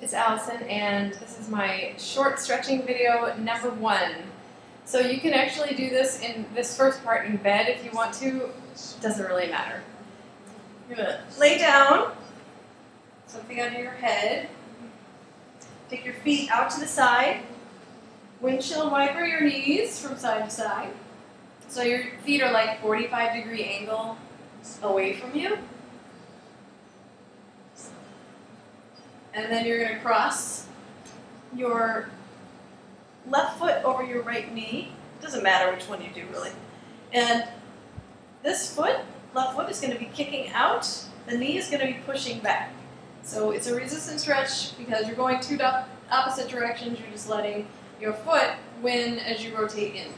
it's Allison, and this is my short stretching video number 1. So you can actually do this in this first part in bed if you want to. It doesn't really matter. You're going to lay down, something under your head. Take your feet out to the side. Windshield wiper your knees from side to side. So your feet are like 45-degree angle away from you. And then you're going to cross your left foot over your right knee. Doesn't matter which one you do, really. And this foot, left foot, is going to be kicking out. The knee is going to be pushing back. So it's a resistance stretch because you're going two opposite directions. You're just letting your foot win as you rotate in.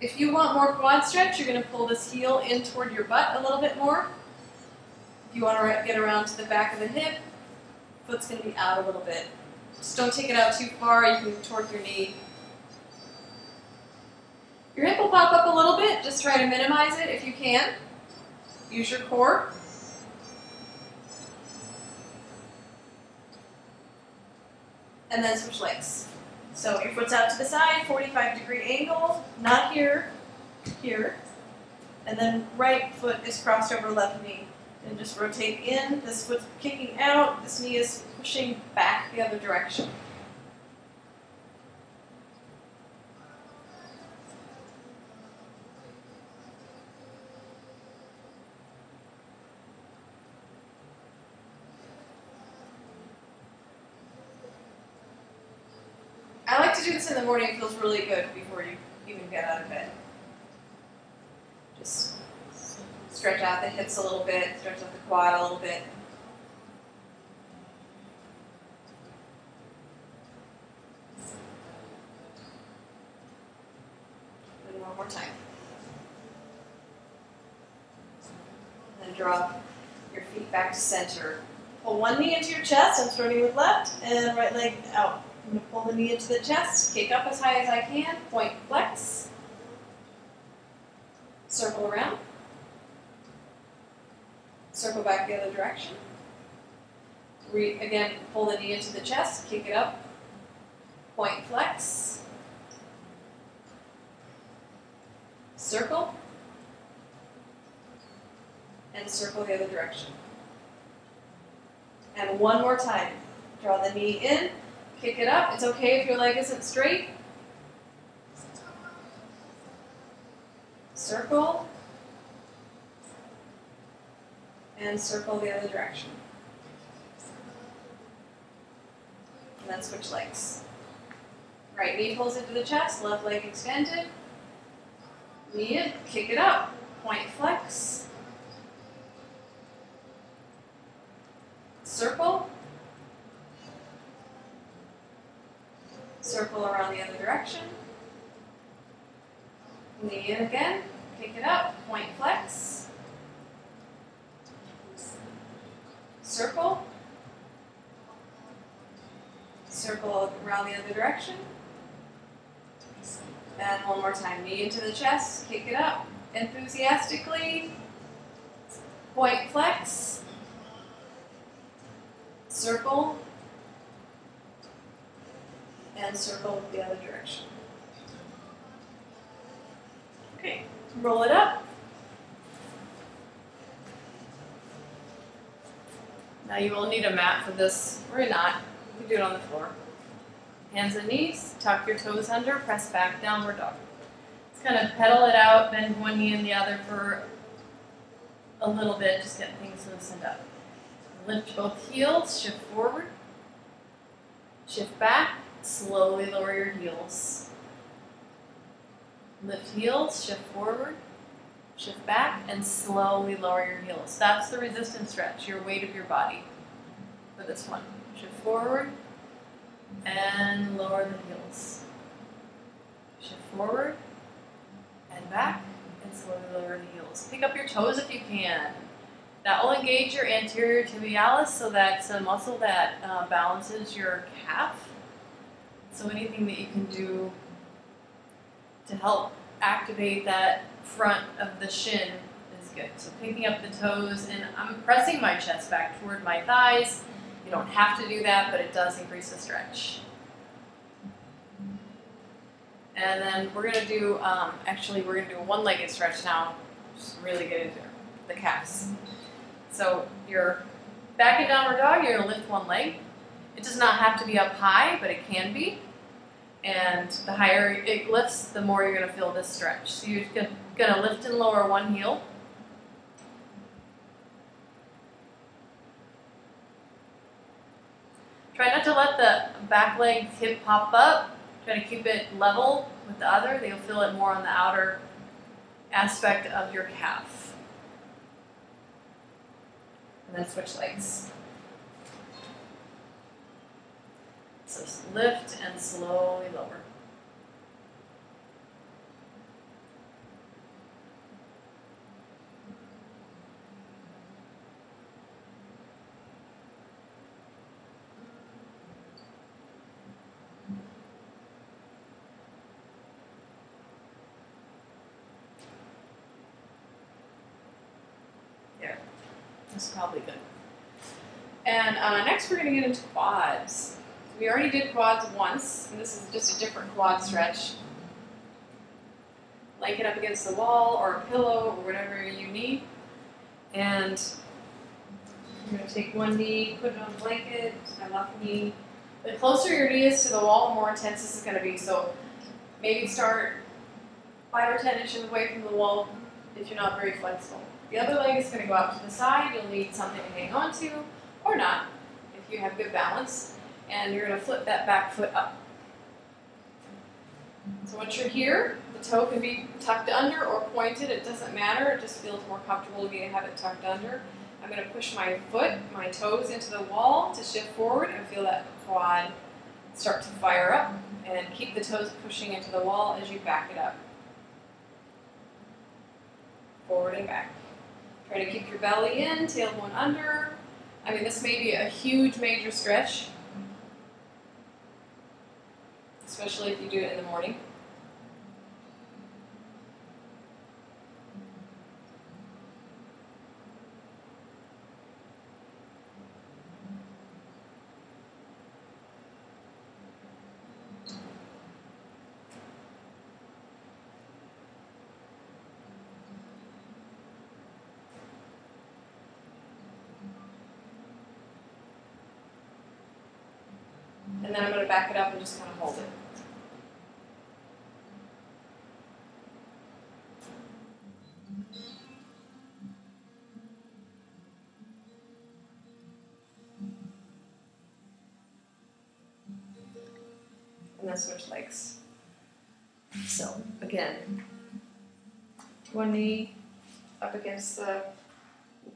If you want more quad stretch, you're going to pull this heel in toward your butt a little bit more. If you want to get around to the back of the hip, foot's going to be out a little bit. Just don't take it out too far. You can torque your knee. Your hip will pop up a little bit. Just try to minimize it if you can. Use your core. And then switch legs. So your foot's out to the side, 45-degree angle, not here, here. And then right foot is crossed over left knee. And just rotate in, this foot's kicking out, this knee is pushing back the other direction. I like to do this in the morning. It feels really good before you even get out of bed. Just stretch out the hips a little bit, stretch out the quad a little bit. And one more time. And then draw your feet back to center. Pull one knee into your chest. I'm starting with left, and right leg out. I'm going to pull the knee into the chest, kick up as high as I can, point flex, circle around, circle back the other direction. Again, pull the knee into the chest, kick it up, point flex, circle, and circle the other direction. And one more time. Draw the knee in. Kick it up. It's okay if your leg isn't straight. Circle. And circle the other direction. And then switch legs. Right knee pulls into the chest, left leg extended. Knee in, kick it up. Point flex. Circle. Circle around the other direction. Knee in again. Kick it up. Point flex. Circle. Circle around the other direction. And one more time. Knee into the chest. Kick it up. Enthusiastically. Point flex. Circle. And circle the other direction. Okay, roll it up. Now you will need a mat for this, or not. You can do it on the floor. Hands and knees, tuck your toes under, press back, downward dog. Just kind of pedal it out, bend one knee and the other for a little bit, just get things loosened up. Lift both heels, shift forward, shift back. Slowly lower your heels. Lift heels, shift forward, shift back, and slowly lower your heels. That's the resistance stretch, your weight of your body for this one. Shift forward and lower the heels. Shift forward and back and slowly lower the heels. Pick up your toes if you can. That will engage your anterior tibialis, so that's a muscle that balances your calf. So anything that you can do to help activate that front of the shin is good. So picking up the toes, and I'm pressing my chest back toward my thighs. You don't have to do that, but it does increase the stretch. And then we're going to do, we're going to do a one-legged stretch now. Just really get into the calves. So you're back in downward dog, you're going to lift one leg. It does not have to be up high, but it can be. And the higher it lifts, the more you're going to feel this stretch. So you're going to lift and lower one heel. Try not to let the back leg hip pop up. Try to keep it level with the other. You'll feel it more on the outer aspect of your calf. And then switch legs. So lift and slowly lower. There. That's probably good. And next we're going to get into quads. We already did quads once, and this is just a different quad stretch. Lay it up against the wall or a pillow or whatever you need. And I'm going to take one knee, put it on a blanket, my left knee. The closer your knee is to the wall, the more intense this is going to be. So maybe start 5 or 10 inches away from the wall if you're not very flexible. The other leg is going to go out to the side. You'll need something to hang on to, or not, if you have good balance. And you're going to flip that back foot up. So once you're here, the toe can be tucked under or pointed. It doesn't matter. It just feels more comfortable to me to have it tucked under. I'm going to push my foot, my toes into the wall to shift forward and feel that quad start to fire up. And keep the toes pushing into the wall as you back it up. Forward and back. Try to keep your belly in, tailbone under. I mean, this may be a huge major stretch, especially if you do it in the morning. And then I'm going to back it up and just kind of hold it. And then switch legs. So again, one knee up against the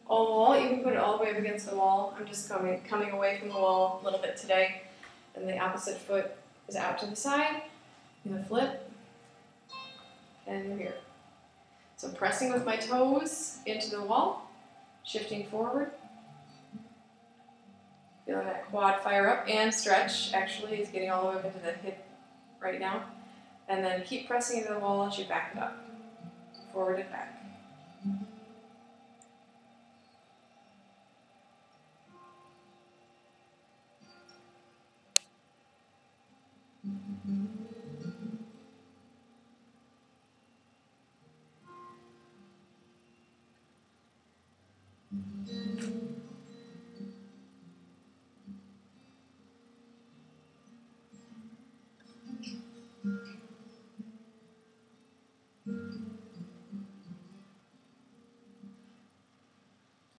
wall. You can put it all the way up against the wall. I'm just coming away from the wall a little bit today. And the opposite foot is out to the side. You're going to flip. And you're here. So pressing with my toes into the wall. Shifting forward. Feeling that quad fire up and stretch. Actually, it's getting all the way up into the hip right now. And then keep pressing into the wall as you back it up. Forward and back.